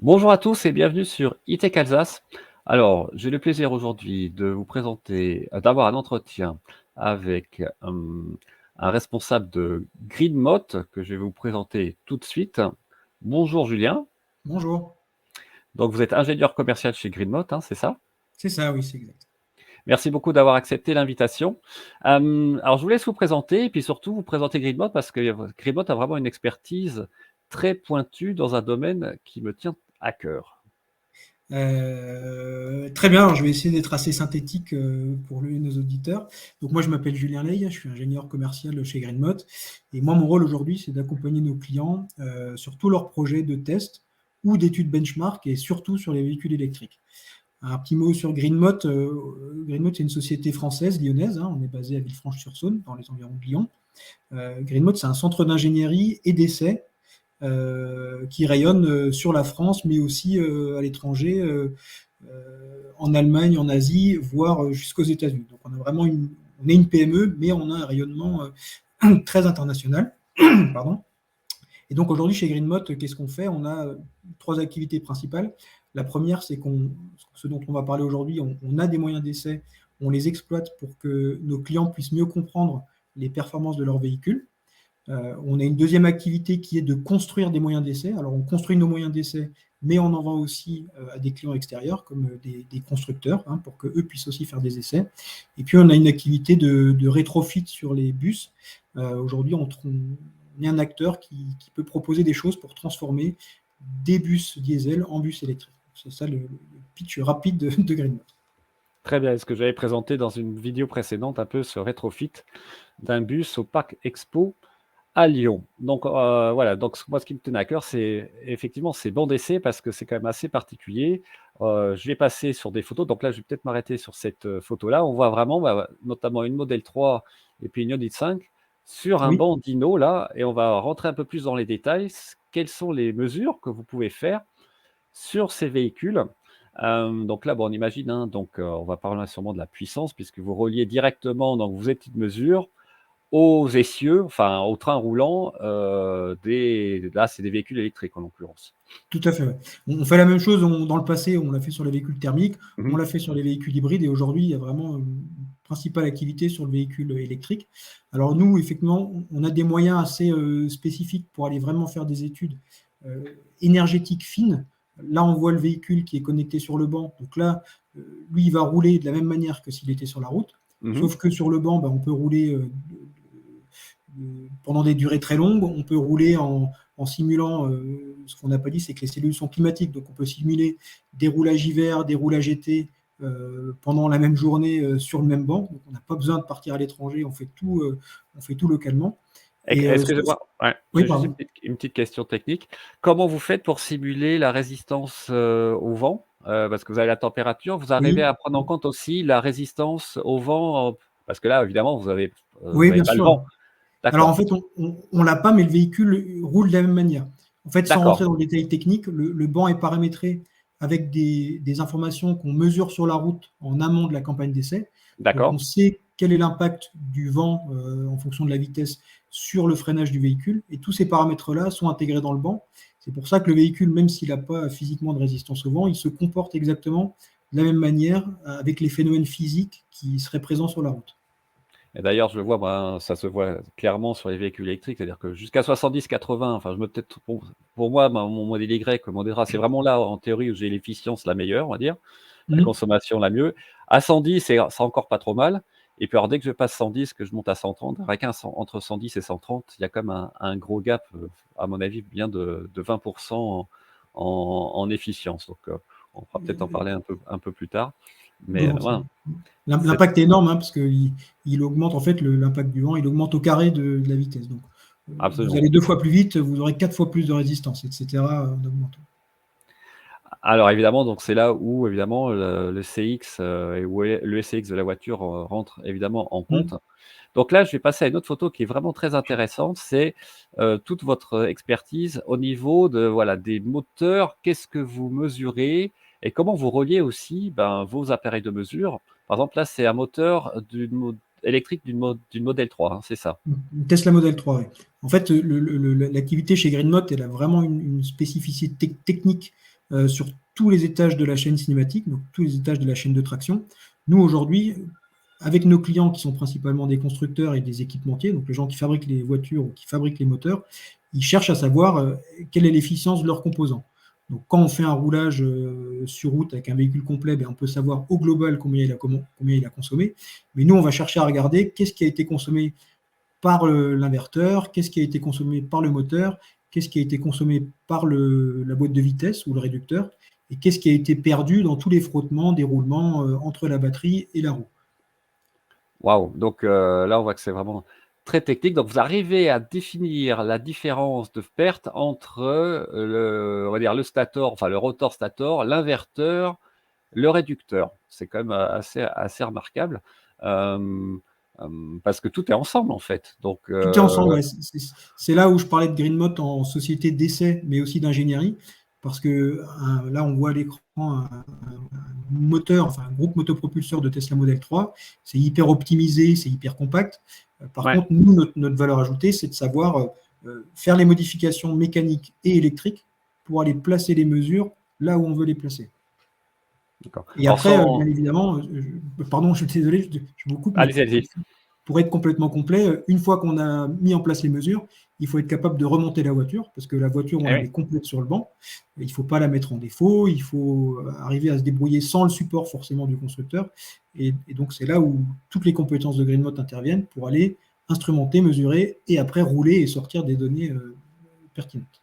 Bonjour à tous et bienvenue sur E-Tech Alsace. Alors, j'ai le plaisir aujourd'hui de vous présenter, d'avoir un entretien avec un responsable de GreenMot que je vais vous présenter tout de suite. Bonjour Julien. Bonjour. Donc, vous êtes ingénieur commercial chez GreenMot, hein, c'est ça? C'est ça, oui, c'est exact. Merci beaucoup d'avoir accepté l'invitation. Alors, je vous laisse vous présenter et puis surtout vous présenter GreenMot parce que GreenMot a vraiment une expertise très pointue dans un domaine qui me tient à cœur. Très bien, alors je vais essayer d'être assez synthétique pour nos auditeurs. Donc moi, je m'appelle Julien Ley, je suis ingénieur commercial chez GreenMot. Et moi, mon rôle aujourd'hui, c'est d'accompagner nos clients sur tous leurs projets de test ou d'études benchmark et surtout sur les véhicules électriques. Un petit mot sur GreenMot. GreenMot, c'est une société française, lyonnaise. On est basé à Villefranche-sur-Saône, dans les environs de Lyon. GreenMot, c'est un centre d'ingénierie et d'essai qui rayonne sur la France, mais aussi à l'étranger, en Allemagne, en Asie, voire jusqu'aux États-Unis. Donc on a vraiment on est une PME, mais on a un rayonnement très international. Pardon. Et donc aujourd'hui chez GreenMot, qu'est-ce qu'on fait? On a trois activités principales. La première, c'est ce dont on va parler aujourd'hui, on a des moyens d'essai, on les exploite pour que nos clients puissent mieux comprendre les performances de leurs véhicules. On a une deuxième activité qui est de construire des moyens d'essai. Alors, on construit nos moyens d'essai, mais on en vend aussi à des clients extérieurs, comme des constructeurs, pour qu'eux puissent aussi faire des essais. Et puis, on a une activité de rétrofit sur les bus. Aujourd'hui, on est un acteur qui peut proposer des choses pour transformer des bus diesel en bus électriques. C'est ça le pitch rapide de GreenMot. Très bien, ce que j'avais présenté dans une vidéo précédente, un peu ce rétrofit d'un bus au Parc Expo à Lyon. Donc voilà, donc moi ce qui me tenait à cœur, c'est effectivement ces bancs d'essai parce que c'est quand même assez particulier. Je vais passer sur des photos, donc là je vais peut-être m'arrêter sur cette photo-là. On voit vraiment notamment une Model 3 et puis une Ioniq 5 sur un Oui. banc dyno là, et on va rentrer un peu plus dans les détails. Quelles sont les mesures que vous pouvez faire sur ces véhicules? Donc là, bon, on imagine, hein, donc on va parler sûrement de la puissance puisque vous reliez directement donc vos petites mesures aux essieux, enfin au train roulant, là c'est des véhicules électriques en l'occurrence. Tout à fait. Ouais. On fait la même chose dans le passé, on l'a fait sur les véhicules thermiques, on Mmh. l'a fait sur les véhicules hybrides et aujourd'hui, il y a vraiment une principale activité sur le véhicule électrique. Alors nous, effectivement, on a des moyens assez spécifiques pour aller vraiment faire des études énergétiques fines. Là, on voit le véhicule qui est connecté sur le banc. Donc là, lui, il va rouler de la même manière que s'il était sur la route. Mmh. Sauf que sur le banc, on peut rouler pendant des durées très longues. On peut rouler en simulant, ce qu'on n'a pas dit, c'est que les cellules sont climatiques. Donc on peut simuler des roulages hiver, des roulages été pendant la même journée sur le même banc. Donc on n'a pas besoin de partir à l'étranger, on fait tout localement. Et Excusez-moi, ouais, oui, j'ai juste pardon. une petite question technique. Comment vous faites pour simuler la résistance, au vent? Parce que vous avez la température, vous arrivez Oui, à prendre en compte aussi la résistance au vent, parce que là évidemment vous oui, avez bien pas le sûr. vent. Alors en D'accord, fait, on l'a pas, mais le véhicule roule de la même manière. En fait, sans d'accord, rentrer dans le détail technique, le banc est paramétré avec des informations qu'on mesure sur la route en amont de la campagne d'essai. Donc on d'accord. sait quel est l'impact du vent en fonction de la vitesse sur le freinage du véhicule. Et tous ces paramètres-là sont intégrés dans le banc. C'est pour ça que le véhicule, même s'il n'a pas physiquement de résistance au vent, il se comporte exactement de la même manière avec les phénomènes physiques qui seraient présents sur la route. Et d'ailleurs, je le vois, moi, ça se voit clairement sur les véhicules électriques, c'est-à-dire que jusqu'à 70-80, enfin, je me peut-être pour moi, mon modèle Y, le modèle A, c'est vraiment là, en théorie, où j'ai l'efficience la meilleure, on va dire, la Mmh. consommation la mieux. À 110, c'est encore pas trop mal. Et puis alors, dès que je passe 110, que je monte à 130, avec entre 110 et 130, il y a quand même un gros gap, à mon avis, bien de 20% en efficience. Donc, on pourra peut-être en parler un peu plus tard. Mais Volontiers. voilà, c'est L'impact est énorme parce qu'il augmente en fait l'impact du vent, il augmente au carré de la vitesse. Donc, vous absolument. allez 2 fois plus vite, vous aurez 4 fois plus de résistance, etc. En augmentant. Alors évidemment, donc c'est là où évidemment le CX, et où le SCX de la voiture, rentre évidemment en Mmh. compte. Donc là, je vais passer à une autre photo qui est vraiment très intéressante, c'est, toute votre expertise au niveau de voilà, des moteurs. Qu'est-ce que vous mesurez et comment vous reliez aussi, ben, vos appareils de mesure? Par exemple, là, c'est un moteur électrique d'une Model 3, hein, c'est ça? Une Tesla Model 3, oui. En fait, l'activité chez GreenMot, elle a vraiment une spécificité technique sur tous les étages de la chaîne cinématique, donc tous les étages de la chaîne de traction. Nous, aujourd'hui, avec nos clients qui sont principalement des constructeurs et des équipementiers, donc les gens qui fabriquent les voitures ou qui fabriquent les moteurs, ils cherchent à savoir quelle est l'efficience de leurs composants. Donc, quand on fait un roulage sur route avec un véhicule complet, on peut savoir au global combien il a consommé. Mais nous, on va chercher à regarder qu'est-ce qui a été consommé par l'inverteur, qu'est-ce qui a été consommé par le moteur, qu'est-ce qui a été consommé par la boîte de vitesse ou le réducteur, et qu'est-ce qui a été perdu dans tous les frottements, déroulements entre la batterie et la roue. Waouh! Donc là, on voit que c'est vraiment très technique. Donc vous arrivez à définir la différence de perte entre, on va dire le stator, enfin le rotor stator, l'inverteur, le réducteur. C'est quand même, assez remarquable, parce que tout est ensemble en fait. Donc Tout est ensemble, ouais. C'est là où je parlais de GreenMot en société d'essai, mais aussi d'ingénierie, parce que là, on voit à l'écran un moteur, enfin un groupe motopropulseur de Tesla Model 3. C'est hyper optimisé, c'est hyper compact. Par ouais, contre, nous, notre valeur ajoutée, c'est de savoir faire les modifications mécaniques et électriques pour aller placer les mesures là où on veut les placer. d'accord. Et Alors après, bien sans évidemment, pardon, je suis désolé, je vous coupe, mais allez-y, allez-y. pour être complètement complet, une fois qu'on a mis en place les mesures, il faut être capable de remonter la voiture, parce que la voiture, on Eh la oui. met complète sur le banc. Il ne faut pas la mettre en défaut, il faut arriver à se débrouiller sans le support forcément du constructeur. Et donc, c'est là où toutes les compétences de GreenMot interviennent pour aller instrumenter, mesurer et après rouler et sortir des données pertinentes.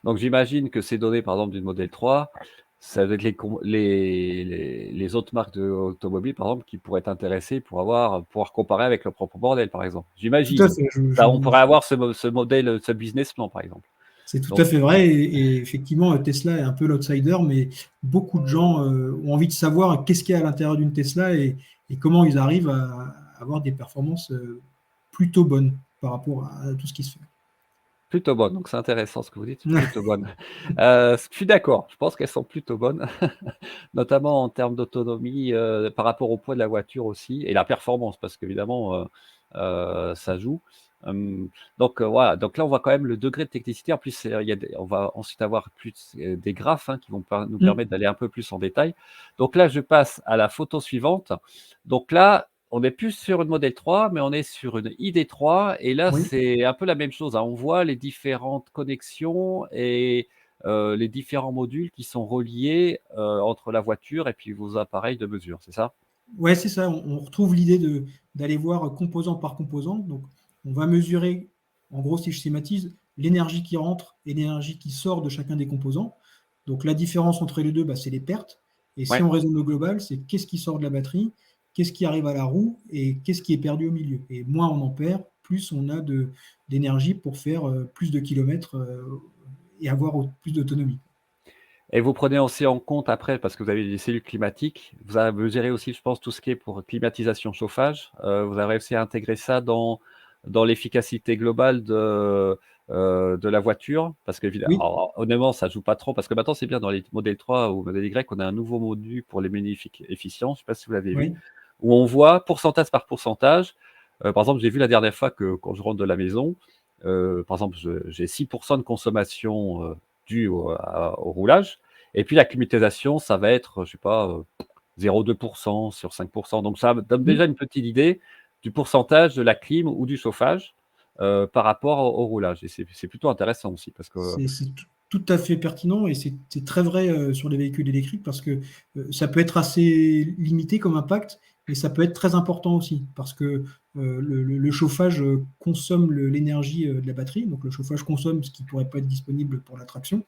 Donc j'imagine que ces données, par exemple, d'une Model 3, ça doit être les autres marques automobiles, par exemple, qui pourraient être intéressées pour pouvoir comparer avec leur propre modèle, par exemple. Tout à J'imagine. fait. Ça, on pourrait avoir ce modèle, ce business plan, par exemple. C'est tout à Donc fait vrai et effectivement, Tesla est un peu l'outsider, mais beaucoup de gens ont envie de savoir qu'est-ce qu'il y a à l'intérieur d'une Tesla et comment ils arrivent à avoir des performances plutôt bonnes par rapport à tout ce qui se fait. plutôt bonnes, donc c'est intéressant ce que vous dites, plutôt bonnes. Je suis d'accord, je pense qu'elles sont plutôt bonnes, notamment en termes d'autonomie, par rapport au poids de la voiture aussi et la performance parce qu'évidemment, ça joue. Donc voilà, donc là, on voit quand même le degré de technicité. En plus, il y a on va ensuite avoir plus des graphes, hein, qui vont nous Mm. permettre d'aller un peu plus en détail. Donc là, je passe à la photo suivante. Donc là, on n'est plus sur une Model 3, mais on est sur une ID3 et là, Oui. c'est un peu la même chose, hein. On voit les différentes connexions et les différents modules qui sont reliés, entre la voiture et puis vos appareils de mesure, c'est ça? Ouais, c'est ça. On retrouve l'idée d'aller voir composant par composant. Donc, on va mesurer, en gros, si je schématise, l'énergie qui rentre et l'énergie qui sort de chacun des composants. Donc, la différence entre les deux, c'est les pertes. Et si Ouais. on raisonne au global, c'est qu'est-ce qui sort de la batterie, qu'est-ce qui arrive à la roue et qu'est-ce qui est perdu au milieu. Et moins on en perd, plus on a d'énergie pour faire plus de kilomètres et avoir plus d'autonomie. Et vous prenez aussi en compte après, parce que vous avez des cellules climatiques, vous gérez aussi, je pense, tout ce qui est pour climatisation, chauffage. Vous avez réussi à intégrer ça dans l'efficacité globale de la voiture? Parce qu'évidemment, Oui, alors, honnêtement, ça joue pas trop, parce que maintenant, c'est bien dans les Model 3 ou Model Y, on a un nouveau module pour les menus efficients, je ne sais pas si vous l'avez vu, oui, où on voit pourcentage par pourcentage. Par exemple, j'ai vu la dernière fois que quand je rentre de la maison, par exemple, j'ai 6% de consommation due au roulage. Et puis la climatisation, ça va être, je sais pas, 0,2% sur 5%. Donc ça me donne oui. déjà une petite idée du pourcentage de la clim ou du chauffage, par rapport au roulage et c'est plutôt intéressant aussi parce que C'est tout à fait pertinent et c'est très vrai sur les véhicules électriques parce que ça peut être assez limité comme impact, mais ça peut être très important aussi parce que le chauffage consomme l'énergie de la batterie, donc le chauffage consomme ce qui ne pourrait pas être disponible pour la traction.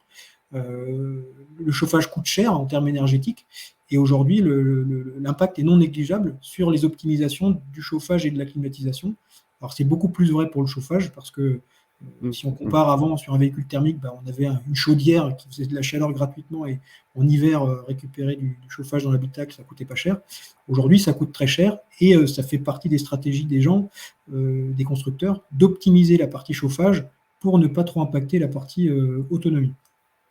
Le chauffage coûte cher en termes énergétiques et aujourd'hui l'impact est non négligeable sur les optimisations du chauffage et de la climatisation. Alors c'est beaucoup plus vrai pour le chauffage parce que mmh, si on mmh. compare avant sur un véhicule thermique, on avait une chaudière qui faisait de la chaleur gratuitement et en hiver récupérer du chauffage dans l'habitacle, ça coûtait pas cher. Aujourd'hui, ça coûte très cher et ça fait partie des stratégies des gens, des constructeurs, d'optimiser la partie chauffage pour ne pas trop impacter la partie autonomie.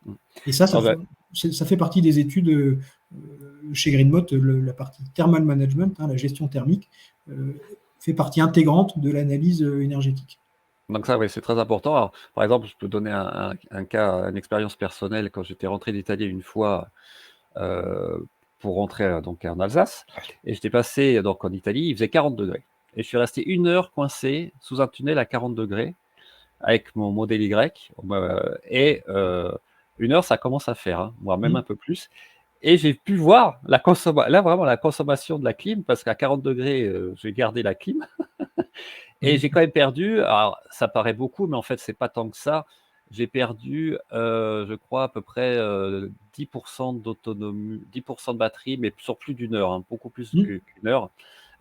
Mmh. Et ça, Ah bah, ça fait partie des études chez Greenmot, la partie thermal management, la gestion thermique, fait partie intégrante de l'analyse énergétique. Donc ça, oui, c'est très important. Alors, par exemple, je peux donner un cas, une expérience personnelle. Quand j'étais rentré d'Italie une fois pour rentrer donc en Alsace, et j'étais passé donc en Italie, il faisait 40 degrés. Et je suis resté 1 heure coincé sous un tunnel à 40 degrés avec mon modèle Y. Et 1 heure, ça commence à faire, hein, voire même un peu plus. Et j'ai pu voir là vraiment la consommation de la clim, parce qu'à 40 degrés, j'ai gardé la clim. Et j'ai quand même perdu, alors ça paraît beaucoup, mais en fait, c'est pas tant que ça. J'ai perdu, je crois à peu près 10% d'autonomie, 10% de batterie, mais sur plus d'1 heure, hein, beaucoup plus Mmh. qu'une heure.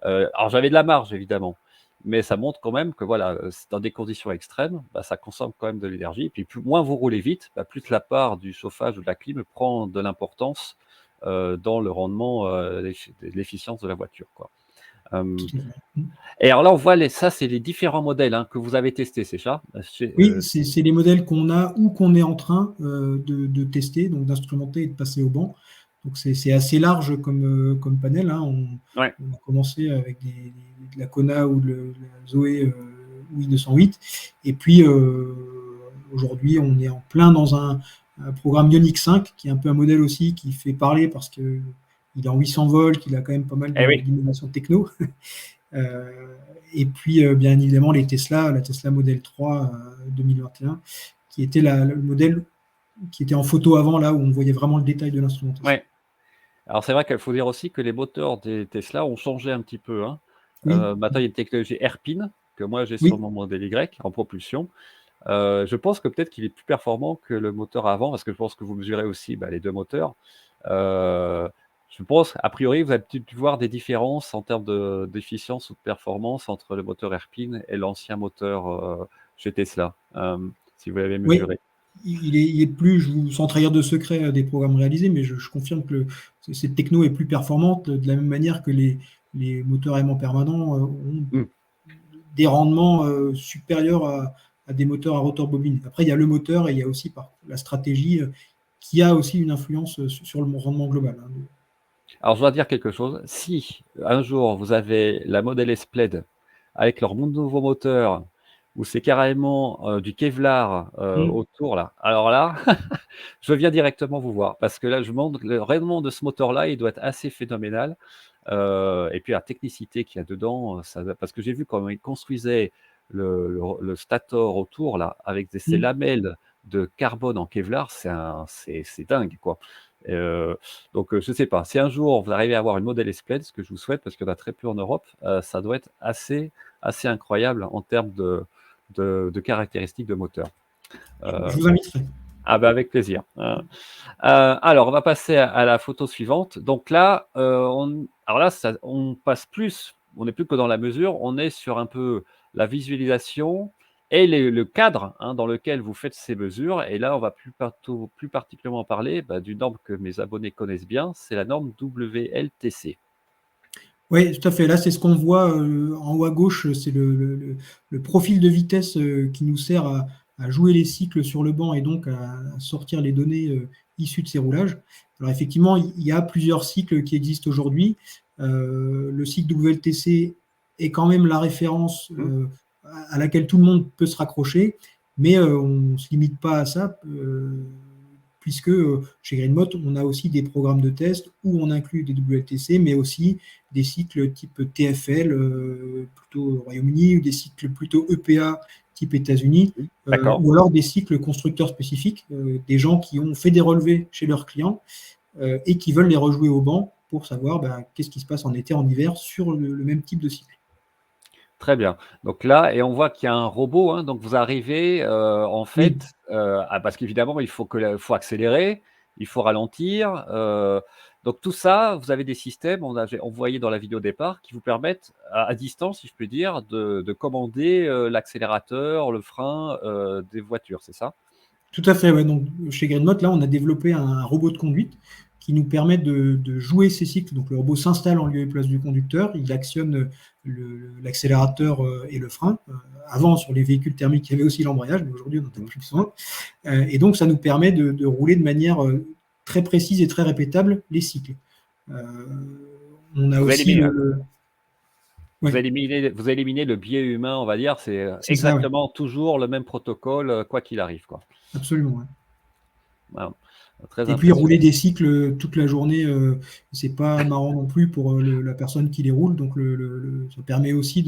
Alors j'avais de la marge évidemment, mais ça montre quand même que voilà, dans des conditions extrêmes, bah, ça consomme quand même de l'énergie. Et puis moins vous roulez vite, bah, plus la part du chauffage ou de la clim prend de l'importance dans le rendement, de l'efficience de la voiture, quoi. Tout Hem à fait. Mmh. Et alors là, on voit ça, c'est les différents modèles, hein, que vous avez testés, c'est ça? Oui, c'est les modèles qu'on a ou qu'on est en train de tester, donc d'instrumenter et de passer au banc. Donc c'est assez large comme panel, hein. Ouais. On a commencé avec de la Kona ou la Zoé ou i208. Et puis aujourd'hui, on est en plein dans un programme Ioniq 5, qui est un peu un modèle aussi qui fait parler parce qu'il est en 800 volts, il a quand même pas mal Eh oui. d'innovation techno. Euh, et puis, bien évidemment, la Tesla Model 3 2021, qui était le modèle qui était en photo avant, là où on voyait vraiment le détail de l'instrumentation. Ouais. Alors c'est vrai qu'il faut dire aussi que les moteurs des Tesla ont changé un petit peu, hein. Oui, Maintenant, il y a une technologie Airpin que moi j'ai sur oui, mon modèle Y en propulsion. Je pense que peut-être qu'il est plus performant que le moteur avant, parce que je pense que vous mesurez aussi, bah, les 2 moteurs. Heu, je pense, a priori, vous avez peut-être pu voir des différences en termes d'efficience ou de performance entre le moteur Airpin et l'ancien moteur, chez Tesla, si vous l'avez oui. mesuré. Il est plus, sans trahir de secret des programmes réalisés, mais je confirme que cette techno est plus performante de la même manière que les moteurs aimants permanents ont Mmh. des rendements supérieurs à des moteurs à rotor bobine. Après, il y a le moteur et il y a aussi la stratégie qui a aussi une influence sur le rendement global, hein. Alors je dois dire quelque chose, si un jour vous avez la Model S Plaid avec leur nouveau moteur, où c'est carrément, du Kevlar, Mmh. autour là, alors là, je viens directement vous voir, parce que là, je montre le rendement de ce moteur-là, il doit être assez phénoménal. Et puis la technicité qu'il y a dedans, parce que j'ai vu comment ils construisaient le stator autour là, avec ces Mmh. lamelles de carbone en Kevlar, c'est dingue, quoi. Et donc je sais pas, si un jour vous arrivez à avoir une Model S Plaid, ce que je vous souhaite parce qu'il y en a très peu en Europe, ça doit être assez incroyable en termes de caractéristiques de moteur. Je Heu, vous inviterai. ah bah, avec plaisir. Alors on va passer à la photo suivante. Donc là, alors là, on passe plus, on n'est plus que dans la mesure, on est sur un peu la visualisation et le cadre, hein, dans lequel vous faites ces mesures. Et là, on va plus particulièrement parler, bah, d'une norme que mes abonnés connaissent bien, c'est la norme WLTC. Oui, tout à fait. Là, c'est ce qu'on voit en haut à gauche, c'est le profil de vitesse qui nous sert à jouer les cycles sur le banc et donc à sortir les données issues de ces roulages. Alors effectivement, il y a plusieurs cycles qui existent aujourd'hui. Le cycle WLTC est quand même la référence Mmh, à laquelle tout le monde peut se raccrocher, mais on ne se limite pas à ça. Puisque chez GreenMod, on a aussi des programmes de test où on inclut des WLTC, mais aussi des cycles type TFL, plutôt au Royaume-Uni, ou des cycles plutôt EPA type États-Unis, mmh. D'accord. ou alors des cycles constructeurs spécifiques, des gens qui ont fait des relevés chez leurs clients et qui veulent les rejouer au banc pour savoir qu'est-ce qui se passe en été, en hiver sur le même type de cycle. Très bien. Donc là, et on voit qu'il y a un robot, hein, donc vous arrivez, en Oui, fait, parce qu'évidemment il faut accélérer, il faut ralentir, donc tout ça, vous avez des systèmes, on voyait dans la vidéo départ, qui vous permettent à distance, si je puis dire, de commander, l'accélérateur, le frein, des voitures, c'est ça? tout à fait, ouais. Donc, chez GreenMod, là, on a développé un robot de conduite qui nous permet de jouer ces cycles. Donc, le robot s'installe en lieu et place du conducteur, il actionne l'accélérateur et le frein. Avant, sur les véhicules thermiques, il y avait aussi l'embrayage, mais aujourd'hui, on n'en a Mmh. plus besoin. Et donc, ça nous permet de rouler de manière très précise et très répétable les cycles. Euh, on a Vous aussi allumez, hein? Ouais, vous éliminez le biais humain, on va dire, c'est c'est ça, ouais, exactement toujours le même protocole, quoi qu'il arrive, quoi. absolument, ouais. Voilà, très Et puis rouler impressionnant. des cycles toute la journée, c'est pas marrant non plus pour la personne qui les roule. Donc ça permet aussi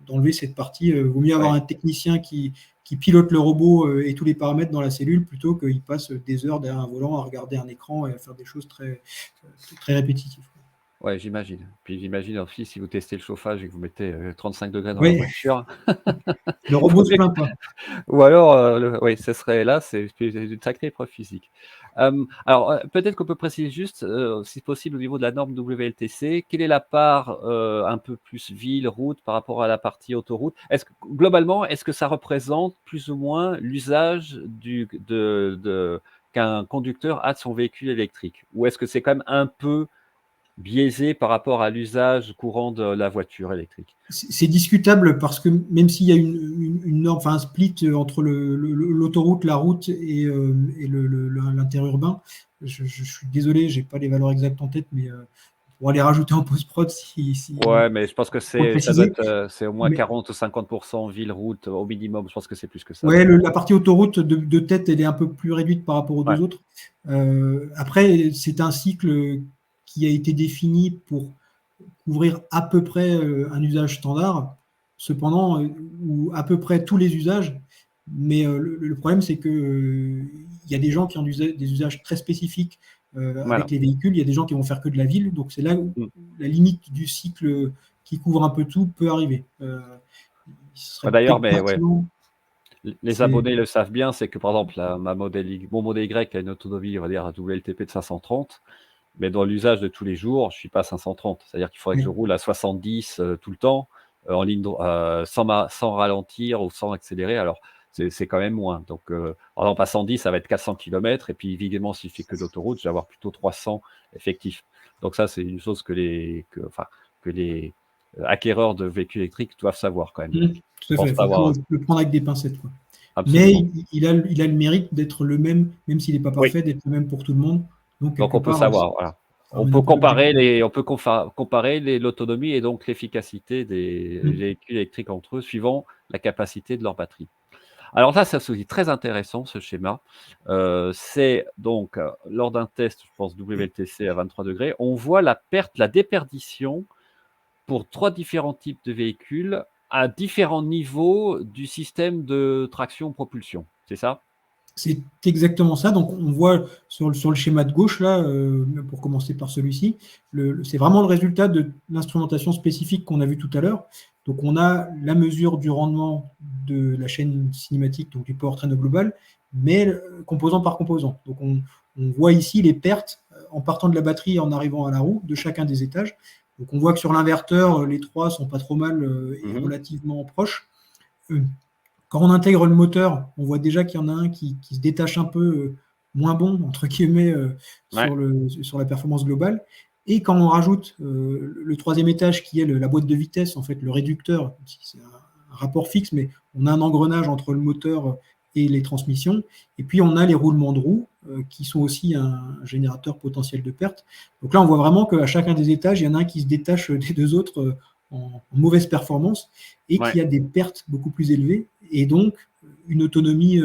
d'enlever cette partie. Vaut mieux avoir Ouais. un technicien qui pilote le robot et tous les paramètres dans la cellule plutôt qu'il passe des heures derrière un volant à regarder un écran et à faire des choses très répétitives. Ouais, j'imagine. Puis j'imagine aussi si vous testez le chauffage et que vous mettez, 35 degrés dans la Oui, voiture, le il vaut robot se mieux plaint pas. ou alors, oui, ce serait là, c'est une sacrée épreuve physique. Alors, peut-être qu'on peut préciser juste, si possible au niveau de la norme WLTC, quelle est la part, un peu plus ville, route par rapport à la partie autoroute? Est-ce que globalement, est-ce que ça représente plus ou moins l'usage qu'un conducteur a de son véhicule électrique? Ou est-ce que c'est quand même un peu biaisé par rapport à l'usage courant de la voiture électrique? C'est discutable parce que même s'il y a une norme, enfin un split entre l'autoroute, la route et l'interurbain, je suis désolé, j'ai pas les valeurs exactes en tête, mais on pourra les rajouter en post-prod Ouais, mais je pense que pour le ça doit préciser. être, c'est au moins Mais 40 ou 50 ville, route, au minimum. Je pense que c'est plus que ça ouais, même. la partie autoroute de tête, elle est un peu plus réduite par rapport aux Ouais, deux autres. Après, c'est un cycle qui a été défini pour couvrir à peu près un usage standard, cependant, ou à peu près tous les usages. Mais le problème, c'est que il y a des gens qui ont des usages très spécifiques voilà. avec les véhicules. Il y a des gens qui vont faire que de la ville. Donc c'est là où Mmh. la limite du cycle qui couvre un peu tout peut arriver. Ce Bah, serait d'ailleurs, peut-être mais ouais, pertinent. les C'est abonnés le savent bien, c'est que par exemple, mon modèle Y a une autonomie, on va dire, à WLTP de 530, mais dans l'usage de tous les jours, je suis pas à 530. C'est-à-dire qu'il faudrait que je ouais. roule à 70, tout le temps, en ligne sans ralentir ou sans accélérer. Alors, c'est quand même moins. Donc, par exemple, à 110, ça va être 400 kilomètres et puis évidemment, si je fais que de l'autoroute, je vais avoir plutôt 300 effectifs. Donc ça, c'est une chose que les, acquéreurs de véhicules électriques doivent savoir quand même. Tout Je à fait. pense Il pas faut toujours avoir le prendre avec des pincettes, quoi. Mais absolument. il a le mérite d'être le même s'il n'est pas Oui. parfait, d'être le même pour tout le monde. Donc, Donc quelque on peut part, savoir, voilà. ça ramène un peu On peut comparer l'autonomie et donc l'efficacité des Mmh. véhicules électriques entre eux, suivant la capacité de leur batterie. Alors ça, c'est aussi très intéressant ce schéma. C'est donc, lors d'un test, je pense WLTC à 23 degrés, on voit la déperdition pour 3 différents types de véhicules à différents niveaux du système de traction-propulsion. C'est ça? C'est exactement ça. Donc, on voit sur le schéma de gauche, là, pour commencer par celui-ci, c'est vraiment le résultat de l'instrumentation spécifique qu'on a vu tout à l'heure. Donc, on a la mesure du rendement de la chaîne cinématique, donc du powertrain au global, mais composant par composant. Donc, on voit ici les pertes en partant de la batterie et en arrivant à la roue de chacun des étages. Donc, on voit que sur l'inverteur, les trois sont pas trop mal et Mmh. relativement proches. Euh, Quand on intègre le moteur, on voit déjà qu'il y en a un qui se détache un peu moins bon, entre guillemets, Ouais, sur la performance globale. Et quand on rajoute le troisième étage qui est la boîte de vitesse, en fait, le réducteur, c'est un rapport fixe, mais on a un engrenage entre le moteur et les transmissions. Et puis on a les roulements de roues qui sont aussi un générateur potentiel de perte. Donc là, on voit vraiment qu'à chacun des étages, il y en a un qui se détache des deux autres en mauvaise performance et ouais. qui a des pertes beaucoup plus élevées et donc une autonomie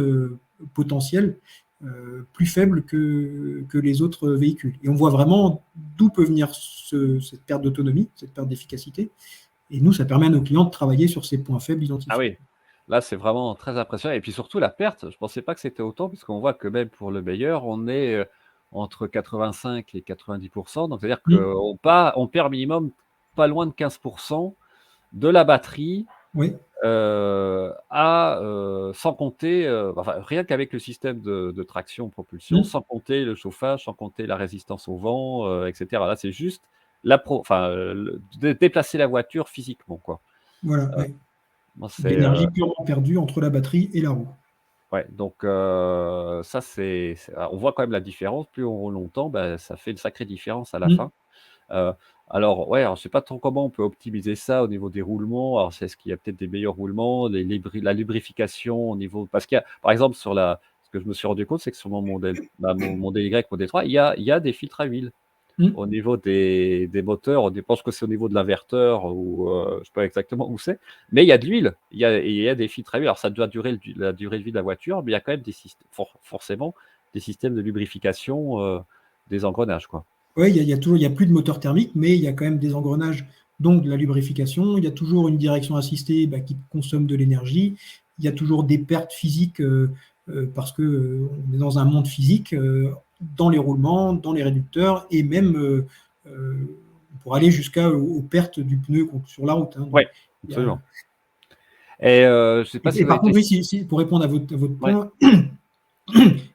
potentielle plus faible que les autres véhicules. Et on voit vraiment d'où peut venir cette perte d'autonomie, cette perte d'efficacité. Et nous, ça permet à nos clients de travailler sur ces points faibles Ah identifiés. oui. Là, c'est vraiment très impressionnant et puis surtout la perte, je ne pensais pas que c'était autant puisqu'on voit que même pour le meilleur, on est, entre 85 et 90. Donc c'est-à-dire Mmh. on perd minimum pas loin de 15 de la batterie, Oui. sans compter, enfin rien qu'avec le système de traction propulsion, Mmh. sans compter le chauffage, sans compter la résistance au vent, et cetera. Là, c'est juste la pro enfin, le dé déplacer la voiture physiquement, quoi. Voilà, ouais. Moi, De c'est, l'énergie purement perdue entre la batterie et la roue. ouais, donc ça, on voit quand même la différence. Plus on roule longtemps, bah, ça fait une sacrée différence à la Mmh. fin. Heu, alors ouais, alors je sais pas trop comment on peut optimiser ça au niveau des roulements. Alors est-ce qu'il y a peut-être des meilleurs roulements, la lubrification au niveau parce qu'il y a par exemple ce que je me suis rendu compte, c'est que sur mon modèle Y, modèle 3, il y a des filtres à huile. Hmm. au niveau des moteurs. Je pense que c'est au niveau de l'inverteur ou je ne sais pas exactement où c'est. Mais il y a de l'huile, il y a des filtres à huile. Alors ça doit durer la durée de vie de la voiture, mais il y a quand même des systèmes, forcément des systèmes de lubrification des engrenages, quoi. Ouais, il y a plus de moteur thermique, mais il y a quand même des engrenages, donc de la lubrification. Il y a toujours une direction assistée qui consomme de l'énergie. Il y a toujours des pertes physiques parce que on est dans un monde physique, dans les roulements, dans les réducteurs, et même pour aller jusqu'aux pertes du pneu sur la route. Hein. Oui, Donc, il y a- absolument. Et je ne sais pas si et vous avez par contre, oui, testé. pour répondre à votre Ouais, point,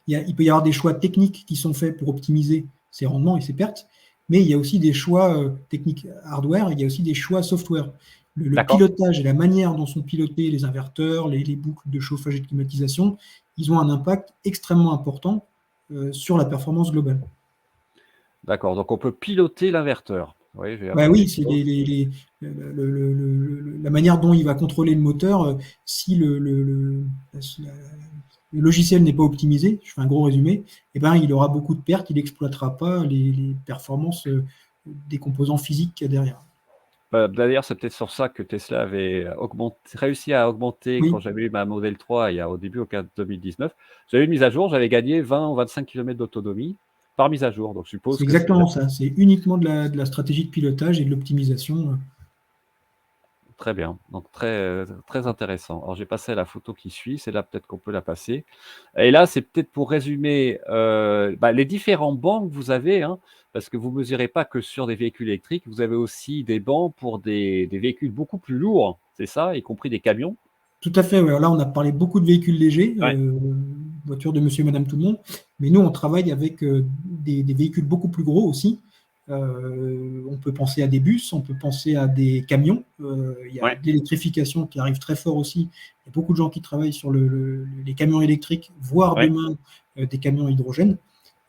il peut y avoir des choix techniques qui sont faits pour optimiser ses rendements et ses pertes, mais il y a aussi des choix techniques hardware, il y a aussi des choix software. Le d'accord. pilotage et la manière dont sont pilotés les inverteurs, les boucles de chauffage et de climatisation, ils ont un impact extrêmement important sur la performance globale. D'accord. Donc on peut piloter l'inverteur. Oui, j'ai Bah appris oui, quelque c'est chose. la manière dont il va contrôler le moteur. Si le logiciel n'est pas optimisé, je fais un gros résumé, eh ben, il aura beaucoup de pertes, il n'exploitera pas les performances des composants physiques qu'il y a derrière. D'ailleurs, c'est peut-être sur ça que Tesla avait réussi à augmenter quand Oui, j'avais eu ma Model 3 au début, au 2019. J'avais une mise à jour, j'avais gagné 20 ou 25 km d'autonomie par mise à jour. Donc, je suppose c'est que c'est exactement ça. C'est uniquement de la stratégie de pilotage et de l'optimisation. très bien. Donc, très intéressant. Alors, j'ai passé à la photo qui suit. C'est là peut-être qu'on peut la passer. Et là, c'est peut-être pour résumer les différents bancs que vous avez, hein, parce que vous ne mesurez pas que sur des véhicules électriques. Vous avez aussi des bancs pour des véhicules beaucoup plus lourds, c'est ça, y compris des camions. Tout à fait. Ouais. Alors là, on a parlé beaucoup de véhicules légers, Ouais. voitures de monsieur et madame tout le monde, mais nous, on travaille avec des véhicules beaucoup plus gros aussi. On peut penser à des bus, on peut penser à des camions. Il y a Ouais, de l'électrification qui arrive très fort aussi. Il y a beaucoup de gens qui travaillent sur les camions électriques, voire ouais, demain des camions hydrogène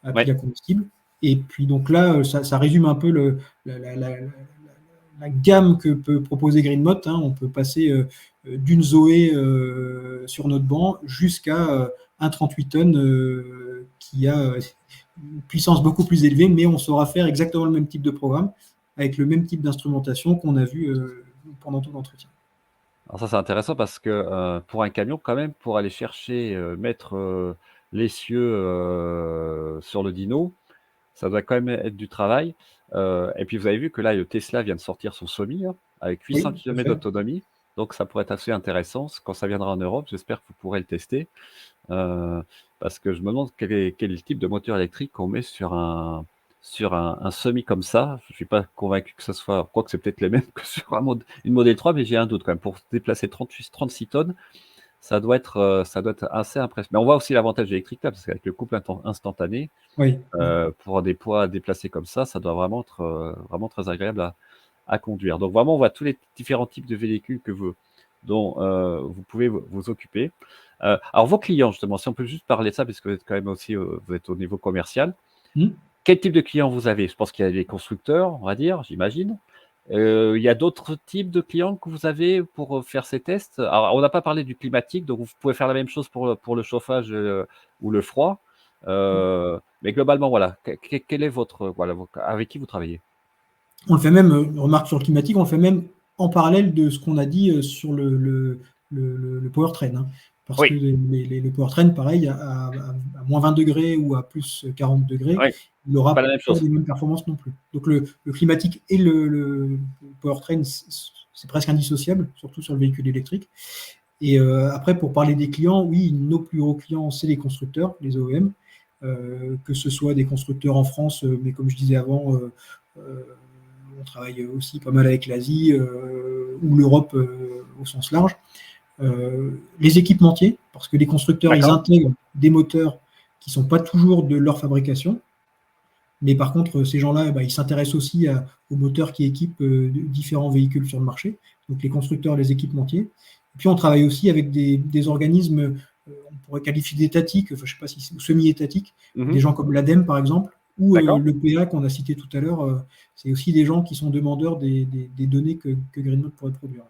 à ouais. pile à combustible. Et puis donc là, ça résume un peu la gamme que peut proposer GreenMot. Hein. On peut passer d'une Zoé sur notre banc jusqu'à un 38 tonnes qui a une puissance beaucoup plus élevée, mais on saura faire exactement le même type de programme avec le même type d'instrumentation qu'on a vu pendant tout l'entretien. Alors ça, c'est intéressant parce que, pour un camion quand même, pour aller chercher, mettre, l'essieu, sur le dyno, ça doit quand même être du travail. Et puis vous avez vu que là, le Tesla vient de sortir son Semi, hein, avec 800 Oui, tout à kilomètres fait. d'autonomie. Donc ça pourrait être assez intéressant quand ça viendra en Europe. J'espère que vous pourrez le tester, heu, parce que je me demande quel est le type de moteur électrique qu'on met sur un Semi comme ça. Je suis pas convaincu que ça soit, quoique c'est peut-être les mêmes que sur une Model 3, mais j'ai un doute quand même. Pour se déplacer 36 tonnes, ça doit être assez impressionnant. Mais on voit aussi l'avantage électrique là, parce qu'avec le couple instantané, Oui, oui. pour des poids déplacés comme ça doit vraiment être, vraiment très agréable à conduire. Donc vraiment, on voit tous les différents types de véhicules dont vous pouvez vous occuper. Alors vos clients justement, si on peut juste parler de ça, parce que vous êtes quand même aussi, vous êtes au niveau commercial. Hmm. Quel type de clients vous avez? Je pense qu'il y a les constructeurs, on va dire, j'imagine. Il y a d'autres types de clients que vous avez pour, faire ces tests? Alors, on n'a pas parlé du climatique, donc vous pouvez faire la même chose pour le chauffage, ou le froid. Mais globalement, voilà, quel est votre, voilà, avec qui vous travaillez? On le fait même, remarque sur le climatique, on le fait même en parallèle de ce qu'on a dit sur le powertrain. Hein. Parce que Oui, le powertrain, pareil, à moins 20 degrés ou à plus 40 degrés, oui, il c'est pas n'aura la même pas chose. les mêmes performances non plus. Donc le climatique et le powertrain, c'est presque indissociable, surtout sur le véhicule électrique. Et après, pour parler des clients, oui, nos plus gros clients, c'est les constructeurs, les OEM, que ce soit des constructeurs en France, mais comme je disais avant, euh, on travaille aussi pas mal avec l'Asie ou l'Europe au sens large. Les équipementiers, parce que les constructeurs, ils D'accord. intègrent des moteurs qui ne sont pas toujours de leur fabrication, mais par contre, ces gens-là, ils s'intéressent aussi aux moteurs qui équipent différents véhicules sur le marché, donc les constructeurs, les équipementiers. Et puis on travaille aussi avec des organismes, on pourrait qualifier d'étatiques, enfin, je ne sais pas si c'est semi-étatiques, des Mmh. gens comme l'ADEME par exemple, ou D'accord. l'EPA qu'on a cité tout à l'heure, c'est aussi des gens qui sont demandeurs des données que GreenNote pourrait produire.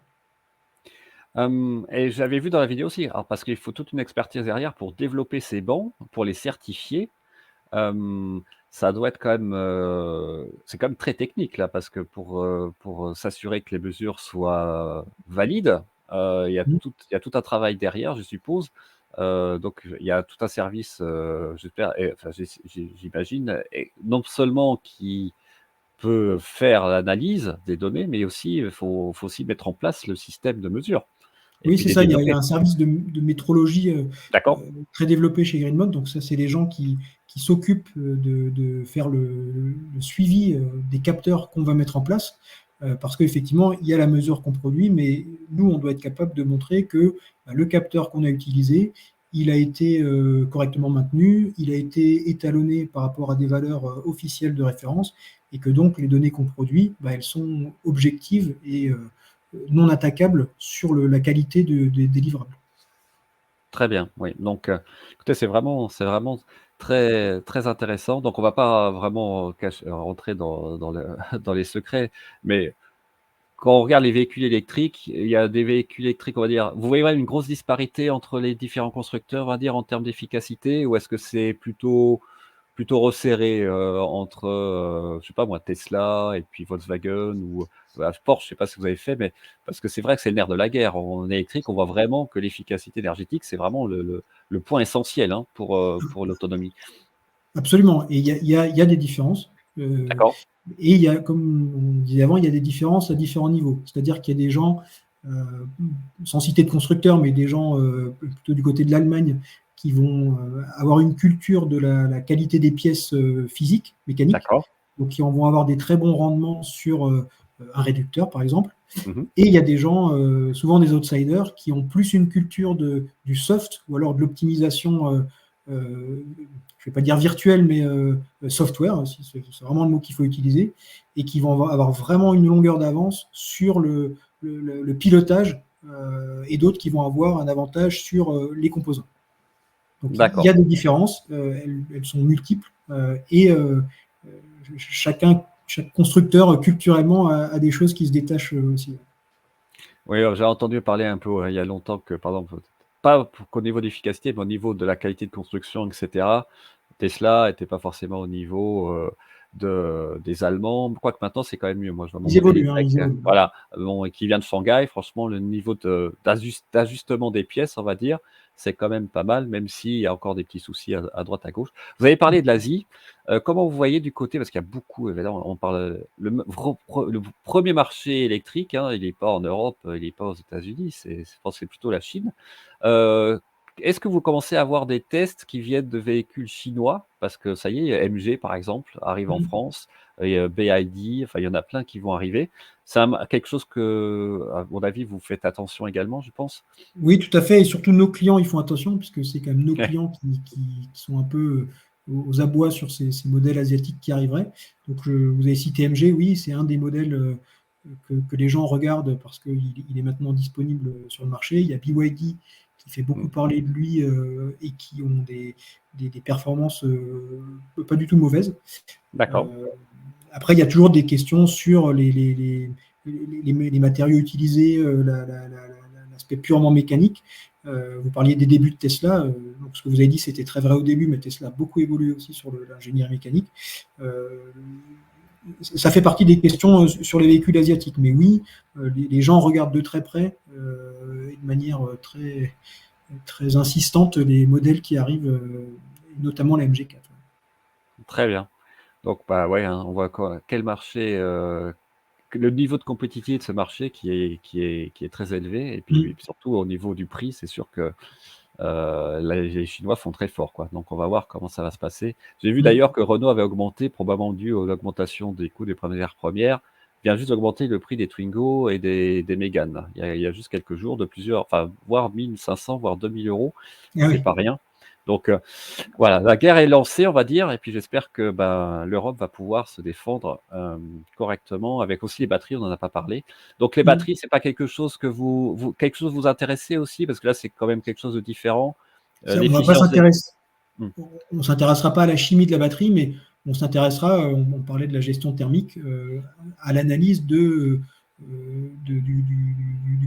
Et j'avais vu dans la vidéo aussi, alors parce qu'il faut toute une expertise derrière pour développer ces bancs, pour les certifier. Ça doit être quand même, c'est quand même très technique là, parce que pour s'assurer que les mesures soient valides, Mmh. il y a tout un travail derrière, je suppose. Donc il y a tout un service, j'espère et enfin j'imagine et non seulement qui peut faire l'analyse des données, mais aussi faut aussi mettre en place le système de mesure et Oui, puis c'est les ça, il y a développer. un service de métrologie, D'accord? très développé chez Greenmot. Donc ça, c'est les gens qui s'occupent, de faire le suivi, des capteurs qu'on va mettre en place. Parce qu'effectivement, il y a la mesure qu'on produit, mais nous, on doit être capable de montrer que, bah, le capteur qu'on a utilisé, il a été, correctement maintenu, il a été étalonné par rapport à des valeurs, officielles de référence et que donc les données qu'on produit, bah, elles sont objectives et non attaquables sur la qualité des livrables. Très bien, oui. Donc, écoutez, c'est vraiment très très intéressant. Donc on va pas vraiment rentrer dans le dans les secrets, mais quand on regarde les véhicules électriques, il y a des véhicules électriques, on va dire vous voyez vraiment une grosse disparité entre les différents constructeurs, on va dire, en termes d'efficacité? Ou est-ce que c'est plutôt resserré, entre, je sais pas moi, Tesla et puis Volkswagen ou, Porsche, je sais pas ce que vous avez fait, mais parce que c'est vrai que c'est le nerf de la guerre. En électrique, on voit vraiment que l'efficacité énergétique, c'est vraiment le point essentiel, hein, pour l'autonomie. Absolument, et il y a des différences, D'accord? et il y a, comme on disait avant, il y a des différences à différents niveaux. C'est-à-dire qu'il y a des gens, heu, sans citer de constructeurs, mais des gens, plutôt du côté de l'Allemagne, qui vont, avoir une culture de la qualité des pièces, physiques, mécaniques, D'accord. donc qui en vont avoir des très bons rendements sur, un réducteur, par exemple. Mmh. Et il y a des gens, souvent des outsiders, qui ont plus une culture du soft ou alors de l'optimisation, je ne vais pas dire virtuelle, mais software, si c'est vraiment le mot qu'il faut utiliser, et qui vont avoir vraiment une longueur d'avance sur le pilotage, et d'autres qui vont avoir un avantage sur les composants. Donc il y D'accord. a des différences, elles sont multiples, et chaque constructeur, culturellement, a des choses qui se détachent aussi. Oui, j'ai entendu parler un peu, ouais, il y a longtemps que, par exemple, pas qu'au niveau d'efficacité, mais au niveau de la qualité de construction et cetera, Tesla était pas forcément au niveau, des Allemands. Quoique maintenant, c'est quand même mieux. Moi, je vois mon Ils modèle évoluent, hein, Y, ils évoluent. voilà, bon et qui vient de Shanghai, franchement, le niveau d'ajustement des pièces, on va dire, c'est quand même pas mal, même s'il y a encore des petits soucis à droite, à gauche. Vous avez parlé de l'Asie, comment vous voyez du côté parce qu'il y a beaucoup, évidemment, on parle, le 1er marché électrique, hein, il est pas en Europe, il est pas aux États-Unis, je pense que c'est plutôt la Chine. Heu, Est-ce que vous commencez à avoir des tests qui viennent de véhicules chinois? Parce que ça y est, MG, par exemple, arrive en Mmh. France et BYD, enfin, il y en a plein qui vont arriver. C'est quelque chose que, à mon avis, vous faites attention également, je pense? Oui, tout à fait, et surtout nos clients, ils font attention puisque c'est quand même nos clients qui sont un peu, aux abois sur ces modèles asiatiques qui arriveraient. Donc vous avez cité MG, oui, c'est un des modèles, que les gens regardent parce qu'il est maintenant disponible, sur le marché. Il y a BYD qui fait beaucoup Mmh, parler de lui, et qui ont des performances, pas du tout mauvaises. d'accord. Heu, Après, il y a toujours des questions sur les matériaux utilisés, l'aspect purement mécanique. Vous parliez des débuts de Tesla, donc ce que vous avez dit, c'était très vrai au début, mais Tesla a beaucoup évolué aussi sur l'ingénierie mécanique. Heu, Ça fait partie des questions, sur les véhicules asiatiques. Mais oui, les gens regardent de très près, et de manière, très très insistante, les modèles qui arrivent, notamment la MG4. Très bien. Donc, bah, ouais, hein, on voit quoi quel marché, que le niveau de compétitivité de ce marché qui est très élevé et Mmh. puis surtout au niveau du prix, c'est sûr que, les Chinois font très fort, quoi. Donc on va voir comment ça va se passer. J'ai vu Mmh. d'ailleurs que Renault avait augmenté, probablement dû à l'augmentation des coûts des matières premières, vient juste d'augmenter le prix des Twingo et des Mégane, là. Il y a juste quelques jours de plusieurs enfin, voire 1 500 voire 2 000 €, Ah c'est oui. pas rien. Donc, voilà, la guerre est lancée, on va dire, et puis j'espère que, ben, l'Europe va pouvoir se défendre, correctement avec aussi les batteries, on n'en a pas parlé. Donc les Mmh. batteries, c'est pas quelque chose que quelque chose vous intéressez aussi? Parce que là, c'est quand même quelque chose de différent, Ça, on va pas l'efficience des s'intéresser. mmh, On s'intéressera pas à la chimie de la batterie, mais on s'intéressera, on parlait de la gestion thermique, à l'analyse du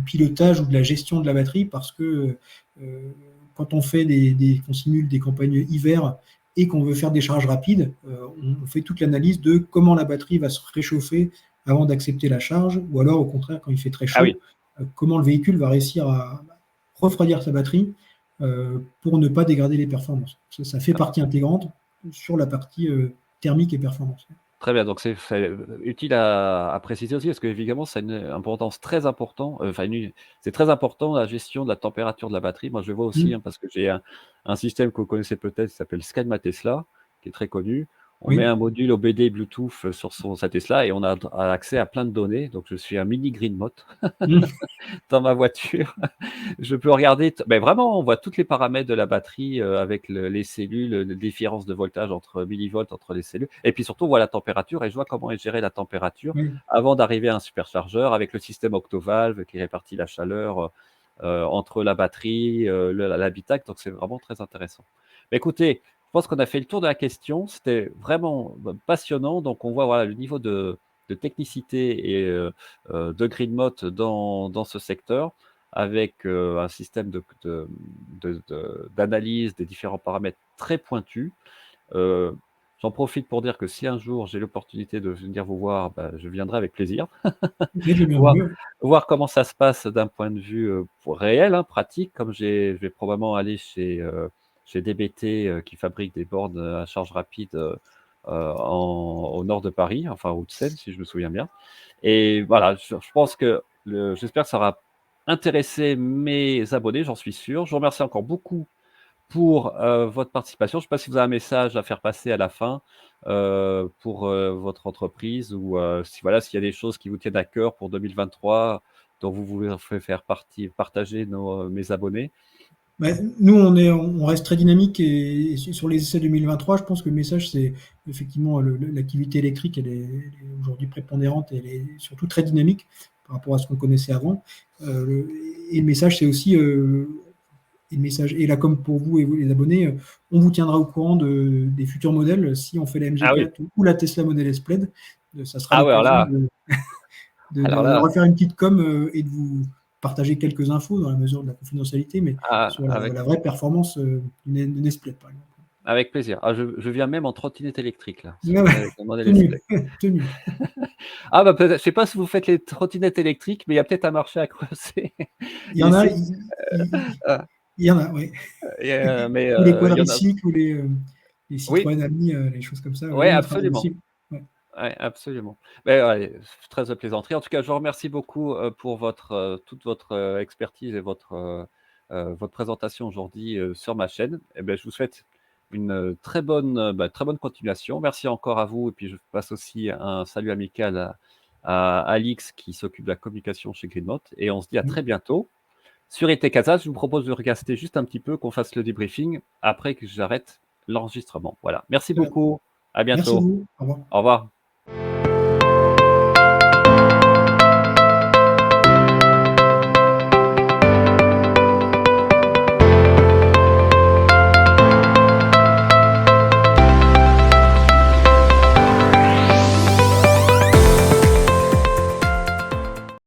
pilotage ou de la gestion de la batterie parce que, quand on fait qu'on simule des campagnes hiver et qu'on veut faire des charges rapides, on fait toute l'analyse de comment la batterie va se réchauffer avant d'accepter la charge, ou alors au contraire, quand il fait très Ah oui, chaud, comment le véhicule va réussir à refroidir sa batterie pour ne pas dégrader les performances. Ça fait partie intégrante sur la partie thermique et performance. très bien. Donc c'est utile à préciser aussi parce qu'évidemment, ça a une importance très importante. C'est très important la gestion de la température de la batterie. Moi, je le vois aussi parce que j'ai un système que vous connaissez peut-être qui s'appelle Scanma Tesla, qui est très connu. On met Oui. un module OBD Bluetooth sur sa Tesla et on a accès à plein de données. Donc je suis un mini GreenMod dans ma voiture. Je peux regarder, mais vraiment, on voit tous les paramètres de la batterie avec les cellules, les différences de voltage entre millivolts entre les cellules. Et puis surtout, on voit la température et je vois comment est gérée la température Oui. avant d'arriver à un superchargeur avec le système octovalve qui répartit la chaleur entre la batterie, l'habitacle. Donc, c'est vraiment très intéressant. Mais écoutez, je pense qu'on a fait le tour de la question. C'était vraiment passionnant. Donc, on voit voilà, le niveau de technicité et de GreenMod dans ce secteur avec un système d'analyse des différents paramètres très pointu. J'en profite pour dire que si un jour j'ai l'opportunité de venir vous voir, je viendrai avec plaisir. Ok, j'ai bien voir, vu. voir comment ça se passe d'un point de vue réel, hein, pratique, comme je vais probablement aller chez DBT qui fabrique des bornes à charge rapide au nord de Paris, enfin Hauts-de-Seine, si je me souviens bien. Et voilà, je pense que j'espère que ça aura intéressé mes abonnés, j'en suis sûr. Je vous remercie encore beaucoup pour votre participation. Je ne sais pas si vous avez un message à faire passer à la fin pour votre entreprise ou si voilà, s'il y a des choses qui vous tiennent à cœur pour 2023 dont vous voulez faire partager mes abonnés. Nous, on reste très dynamique et sur les essais 2023, je pense que le message, c'est effectivement l'activité électrique, elle est aujourd'hui prépondérante et elle est surtout très dynamique par rapport à ce qu'on connaissait avant. Et le message, c'est aussi, et là, comme pour vous et vous, les abonnés, on vous tiendra au courant des futurs modèles. Si on fait la Ah oui, MG4 ou la Tesla Model S Plaid, ça sera ah ouais, l'occasion alors de là, refaire une petite com et de vous partager quelques infos dans la mesure de la confidentialité, mais sur avec, la vraie performance d'une S-Plaid, par exemple. avec plaisir. Ah, je viens même en trottinette électrique là, si Ouais, vous ouais. venez avec le modèle Tenue, S-Play. tenue. Ah bah peut-être, je sais pas si vous faites les trottinettes électriques, mais il y a peut-être un marché à creuser Il y en a, ici. Ah, il y en a, oui. mais Ou les il y en a. quadricycles, ou les Oui, Citroën Ami, les choses comme ça. Oui, ouais, on y travaille absolument. aussi. Ouais. Ouais, absolument. Mais ouais, très de plaisanterie. En tout cas, je vous remercie beaucoup pour toute votre expertise et votre présentation aujourd'hui sur ma chaîne. Et ben, je vous souhaite une très bonne continuation. Merci encore à vous. Et puis, je passe aussi un salut amical à Alix qui s'occupe de la communication chez Greenmot. Et on se dit à très bientôt. Sur ET Casa, je vous propose de regaster juste un petit peu, qu'on fasse le débriefing après que j'arrête l'enregistrement. Voilà. Merci Très bien. beaucoup. À Merci à bientôt. vous. Au revoir. Au revoir.